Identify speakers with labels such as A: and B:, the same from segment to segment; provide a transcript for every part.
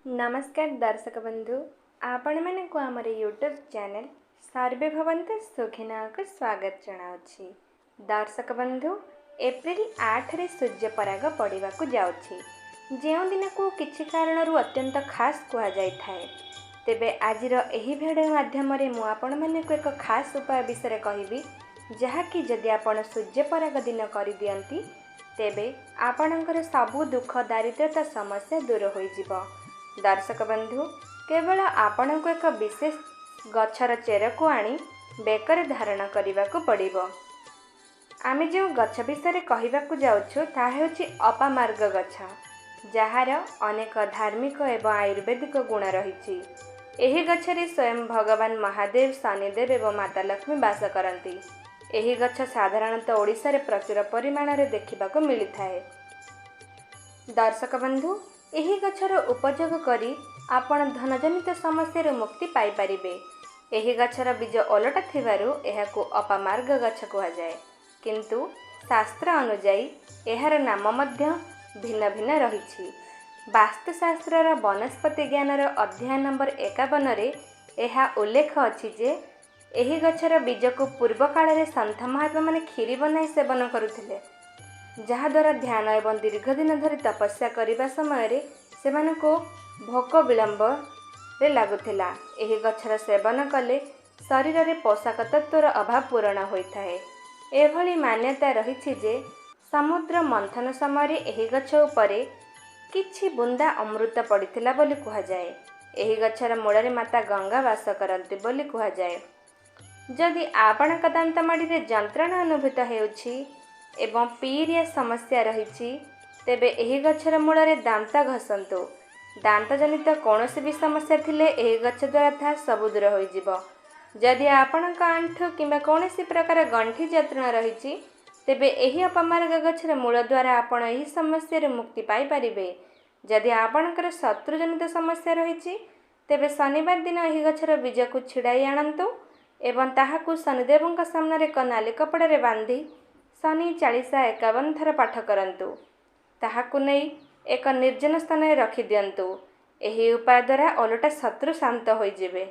A: नमस्कार दर्शक बंधु आपण मैंने को आमर यूट्यूब चैनल सर्वे भवन्तु सुखिना को स्वागत जनावछि। दर्शक बंधु एप्रिल 8 रे सूर्य पराग पड़वा को जाउछि, जेउ दिन को किछि कारणरू अत्यंत खास कुआ जाय थाए। तेबे आजिर एही भिडियो माध्यम रे मु आपण माने को एक खास उपाय विषय कहबी, जहाँकि जदि आपण सूर्य पराग दिन करि दियंती तेबे आपणकर सबु दुख दारिद्रता समस्या दूर होई जिवो। दर्शक बंधु केवल आपण को एक विशेष गछर चेर को आनी बेकर धारण करने को पड़िबो। आमे जो गछ विषय कहवाकू जाउछु ता हेउछि अपामार्ग गछ, जहार अनेक धार्मिक एवं आयुर्वेदिक गुण रही। एही गछरे स्वयं भगवान महादेव, शनिदेव एवं माता लक्ष्मी वास करती। एही गछ साधारणतः ओडिशा रे प्रचुर परिमाण रे देखिबाकू मिलिथाए। दर्शक बंधु एही गछर उपयोग करी आपण धनजनित समस्या मुक्ति पाई परिबे। एही गछर बीज ओलटा थिबारु एहाकू अपामार्ग गछ कुहा जाए, किंतु शास्त्र अनुजाई एहार नाम मध्य भिन्न भिन्न रहिछि। वास्तुशास्त्रर वनस्पति ज्ञानर अध्याय नंबर 51 रे एहा उल्लेख अछि जे एही गछर बीज को पूर्व काल रे संत महात्मा माने खीरी बनाई सेवन करुथिले, जहा द्वारा ध्यान एवं दीर्घ दिन धरी तपस्या करने समय रे सेमान को भोक विलंब रे लागुथिला। एही गछर सेवन कले शरीर रे पोषक तत्वर अभाव पूरण होइथाए। एभली मान्यता रहिछि जे समुद्र मंथन समय रे एही गछ उपरे किछि बुंदा अमृत पड़िथिला बोली कुहा जाए। एही गछर मूल रे माता गंगा वास करंती बोली कुहा जाए। जदि आपणक दांतमाड़ी रे जंत्रणा अनुभूत हेउछि एवं पीरिया समस्या रही, तेबे एही गछर मूल रे दांत घसंतु। दांत जनित कौनसी भी समस्या थिले एही गछ द्वारा था सब दूर होई जिवो। जदि आपणक आंठु किंबा कौनसी प्रकार गंठी जंत्रणा रही, तेबे एही अपामार्ग गछर मूल द्वारा आपण एही समस्या रे मुक्ति पाई परिबे। जदि आपणकर शत्रु जनित समस्या रही, तेबे शनिवार दिन एही गछर बीज को छिड़ाई आनंतु एवं ताहाकू शनिदेवଙ୍କ सामने रे नाली कपड़ा रे बांधी शनि 40-51 थर पाठ करंतु। ताहाकू नै एक निर्जन स्थान रे रखि दियंतु। एही उपाय द्वारा ओलटा शत्रु शांत होई जिवे।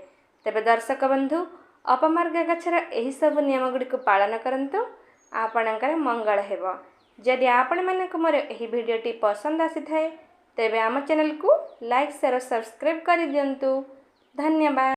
A: तेबे दर्शक बंधु अपामार्ग गछर एही सब नियम गुडी को पालन करंतु, आपणकर मंगल हेबो। जदि आपण मानक मोर एही भिडियोटी पसंद आसी थाए तेबे आम चैनल को लाइक शेयर और सब्सक्राइब करि दियंतु। धन्यवाद।